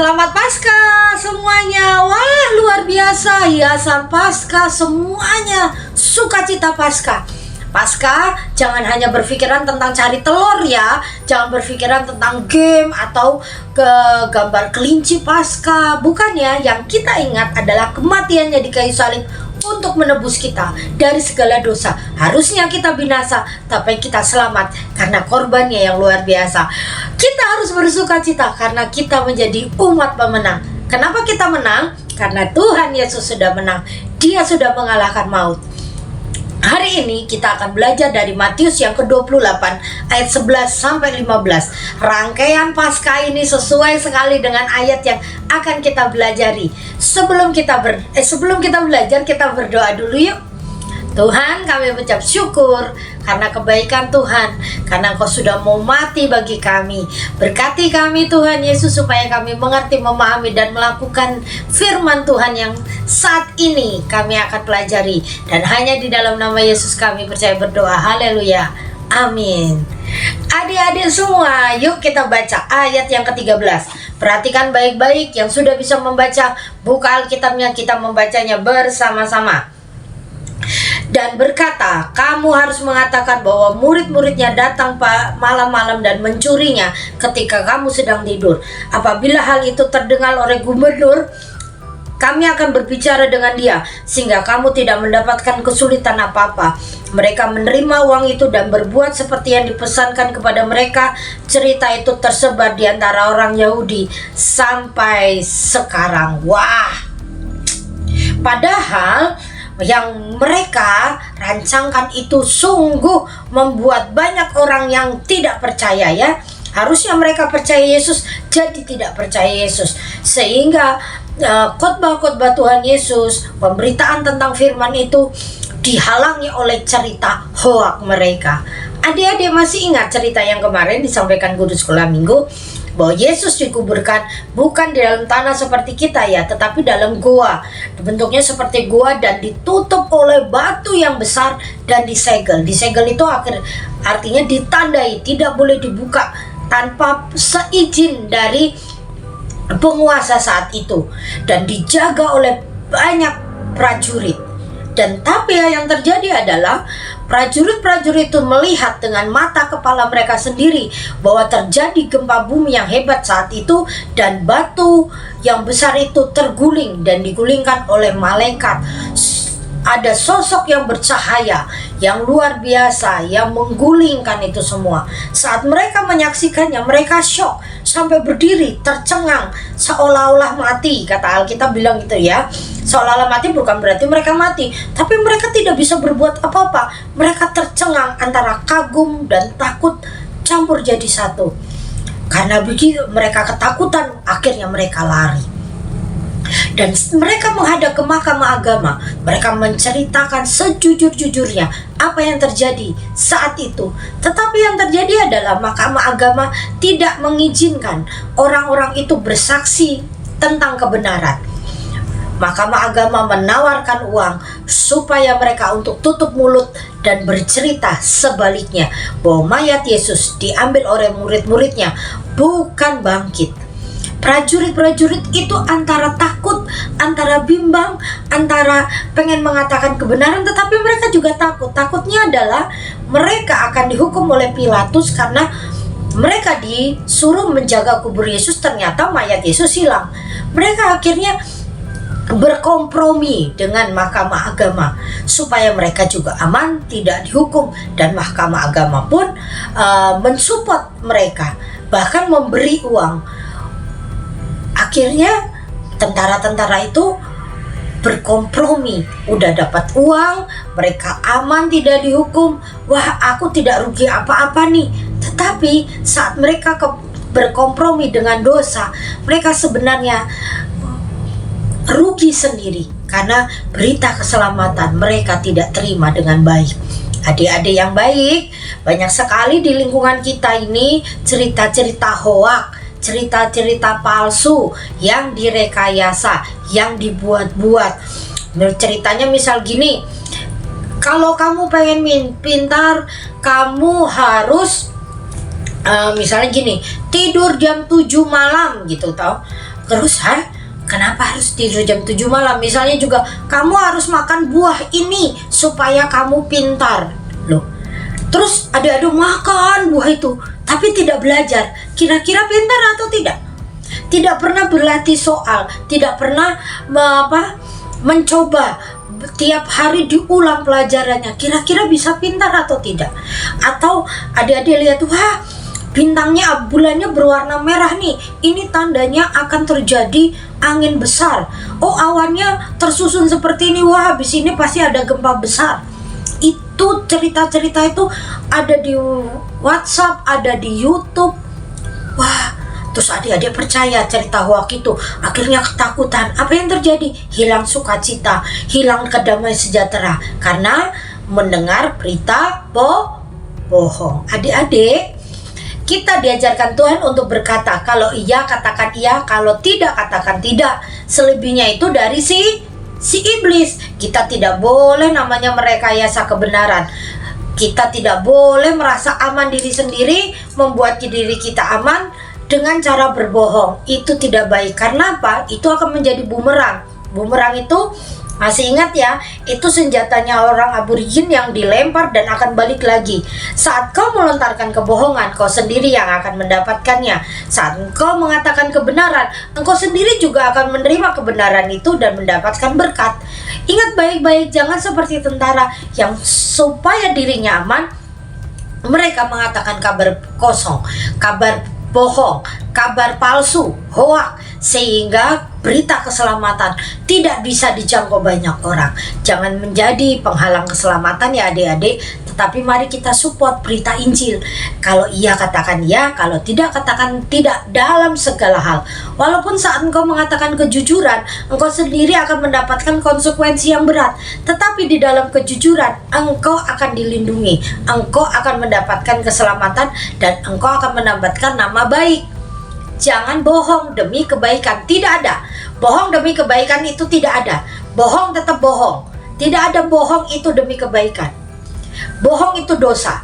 Selamat Paskah semuanya. Wah, luar biasa hiasan Paskah semuanya. Sukacita Paskah. Paskah jangan hanya berpikiran tentang cari telur ya. Jangan berpikiran tentang game atau ke gambar kelinci Paskah. Bukan ya, yang kita ingat adalah kematiannya di kayu salib untuk menebus kita dari segala dosa. Harusnya kita binasa, tapi kita selamat karena korbannya yang luar biasa. Kita harus bersuka cita karena kita menjadi umat pemenang. Kenapa kita menang? Karena Tuhan Yesus sudah menang. Dia sudah mengalahkan maut. Hari ini kita akan belajar dari Matius yang ke-28 ayat 11 sampai 15. Rangkaian Paskah ini sesuai sekali dengan ayat yang akan kita belajari. Sebelum kita belajar, kita berdoa dulu yuk. Tuhan, kami mengucap syukur karena kebaikan Tuhan, karena Engkau sudah mau mati bagi kami. Berkati kami Tuhan Yesus supaya kami mengerti, memahami dan melakukan firman Tuhan yang saat ini kami akan pelajari. Dan hanya di dalam nama Yesus kami percaya berdoa. Haleluya. Amin. Adik-adik semua, yuk kita baca ayat yang ke-13. Perhatikan baik-baik, yang sudah bisa membaca, buka Alkitabnya, kita membacanya bersama-sama. Dan berkata, kamu harus mengatakan bahwa murid-muridnya datang malam-malam dan mencurinya ketika kamu sedang tidur. Apabila hal itu terdengar oleh gubernur, kami akan berbicara dengan dia sehingga kamu tidak mendapatkan kesulitan apa-apa. Mereka menerima uang itu dan berbuat seperti yang dipesankan kepada mereka. Cerita itu tersebar di antara orang Yahudi sampai sekarang. Wah, padahal yang mereka rancangkan itu sungguh membuat banyak orang yang tidak percaya ya. Harusnya mereka percaya Yesus, jadi tidak percaya Yesus. Sehingga khotbah-khotbah Tuhan Yesus, pemberitaan tentang firman itu dihalangi oleh cerita hoak mereka. Adik-adik masih ingat cerita yang kemarin disampaikan guru sekolah minggu, bahwa Yesus dikuburkan bukan di dalam tanah seperti kita ya, tetapi dalam goa. Bentuknya seperti goa dan ditutup oleh batu yang besar dan disegel. Disegel itu artinya ditandai, tidak boleh dibuka tanpa seizin dari penguasa saat itu, dan dijaga oleh banyak prajurit. Dan tapi yang terjadi adalah prajurit-prajurit itu melihat dengan mata kepala mereka sendiri bahwa terjadi gempa bumi yang hebat saat itu, dan batu yang besar itu terguling dan digulingkan oleh malaikat. Ada sosok yang bercahaya yang luar biasa yang menggulingkan itu semua. Saat mereka menyaksikannya, mereka syok sampai berdiri tercengang seolah-olah mati. Kata Alkitab bilang gitu ya, seolah-olah mati bukan berarti mereka mati, tapi mereka tidak bisa berbuat apa-apa. Mereka tercengang antara kagum dan takut campur jadi satu. Karena begitu mereka ketakutan, akhirnya mereka lari. Dan mereka menghadap ke mahkamah agama. Mereka menceritakan sejujur-jujurnya apa yang terjadi saat itu. Tetapi yang terjadi adalah mahkamah agama tidak mengizinkan orang-orang itu bersaksi tentang kebenaran. Mahkamah agama menawarkan uang supaya mereka untuk tutup mulut dan bercerita sebaliknya, bahwa mayat Yesus diambil oleh murid-muridnya, bukan bangkit. Prajurit-prajurit itu antara takut, antara bimbang, antara pengen mengatakan kebenaran, tetapi mereka juga takut. Takutnya adalah mereka akan dihukum oleh Pilatus karena mereka disuruh menjaga kubur Yesus, ternyata mayat Yesus hilang. Mereka akhirnya berkompromi dengan mahkamah agama supaya mereka juga aman, tidak dihukum. Dan mahkamah agama pun mensupport mereka, bahkan memberi uang. Akhirnya tentara-tentara itu berkompromi, udah dapat uang, mereka aman, tidak dihukum. Wah, aku tidak rugi apa-apa nih. Tetapi saat mereka berkompromi dengan dosa, mereka sebenarnya rugi sendiri karena berita keselamatan mereka tidak terima dengan baik. Adik-adik yang baik, banyak sekali di lingkungan kita ini cerita-cerita hoak, cerita-cerita palsu yang direkayasa, yang dibuat-buat. Ceritanya misal gini, kalau kamu pengen pintar, kamu harus misalnya gini, tidur jam 7 malam gitu tau. Terus, kenapa harus tidur jam 7 malam? Misalnya juga, kamu harus makan buah ini supaya kamu pintar. Loh, terus adik-adik makan buah itu, tapi tidak belajar. Kira-kira pintar atau tidak? Tidak pernah berlatih soal, tidak pernah mencoba tiap hari diulang pelajarannya. Kira-kira bisa pintar atau tidak? Atau adik-adik lihat, wah, bintangnya, bulannya berwarna merah nih, ini tandanya akan terjadi angin besar. Oh, awannya tersusun seperti ini, wah, habis ini pasti ada gempa besar. Itu cerita-cerita itu ada di WhatsApp, ada di YouTube. Wah, terus adik-adik percaya cerita hoax itu, akhirnya ketakutan. Apa yang terjadi? Hilang sukacita, hilang kedamaian sejahtera karena mendengar berita bohong. Adik-adik, kita diajarkan Tuhan untuk berkata, kalau iya katakan iya, kalau tidak katakan tidak. Selebihnya itu dari si iblis. Kita tidak boleh namanya merekayasa kebenaran. Kita tidak boleh merasa aman diri sendiri, membuat diri kita aman dengan cara berbohong. Itu tidak baik. Karena apa? Itu akan menjadi bumerang. Bumerang itu, masih ingat ya, itu senjatanya orang aborigin yang dilempar dan akan balik lagi. Saat kau melontarkan kebohongan, kau sendiri yang akan mendapatkannya. Saat engkau mengatakan kebenaran, engkau sendiri juga akan menerima kebenaran itu dan mendapatkan berkat. Ingat baik-baik, jangan seperti tentara yang supaya dirinya aman, mereka mengatakan kabar kosong, kabar bohong, kabar palsu, hoak, sehingga berita keselamatan tidak bisa dijangkau banyak orang. Jangan menjadi penghalang keselamatan ya adik-adik, tetapi mari kita support berita Injil. Kalau iya katakan iya, kalau tidak katakan tidak dalam segala hal. Walaupun saat engkau mengatakan kejujuran, engkau sendiri akan mendapatkan konsekuensi yang berat, tetapi di dalam kejujuran engkau akan dilindungi, engkau akan mendapatkan keselamatan, dan engkau akan mendapatkan nama baik. Jangan bohong demi kebaikan, tidak ada. Bohong demi kebaikan itu tidak ada. Bohong tetap bohong. Tidak ada bohong itu demi kebaikan. Bohong itu dosa.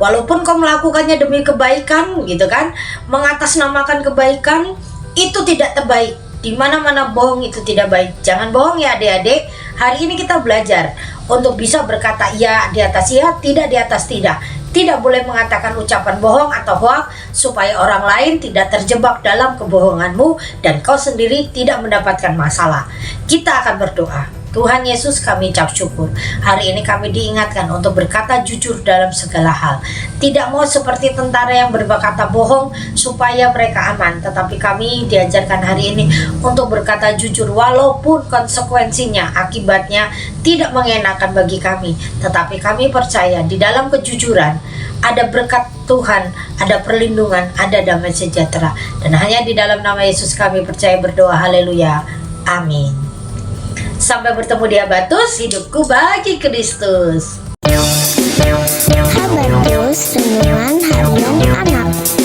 Walaupun kau melakukannya demi kebaikan, gitu kan, mengatasnamakan kebaikan, itu tidak terbaik. Di mana-mana bohong itu tidak baik. Jangan bohong ya adik-adik. Hari ini kita belajar untuk bisa berkata iya di atas iya, tidak di atas tidak. Tidak boleh mengatakan ucapan bohong atau hoak supaya orang lain tidak terjebak dalam kebohonganmu dan kau sendiri tidak mendapatkan masalah. Kita akan berdoa. Tuhan Yesus, kami ucap syukur. Hari ini kami diingatkan untuk berkata jujur dalam segala hal. Tidak mau seperti tentara yang berkata bohong supaya mereka aman. Tetapi kami diajarkan hari ini untuk berkata jujur walaupun konsekuensinya, akibatnya tidak mengenakan bagi kami. Tetapi kami percaya di dalam kejujuran ada berkat Tuhan, ada perlindungan, ada damai sejahtera. Dan hanya di dalam nama Yesus kami percaya berdoa. Haleluya. Amin. Sampai bertemu di Habatus, hidupku bagi Kristus. Habatus, renungan harian anak.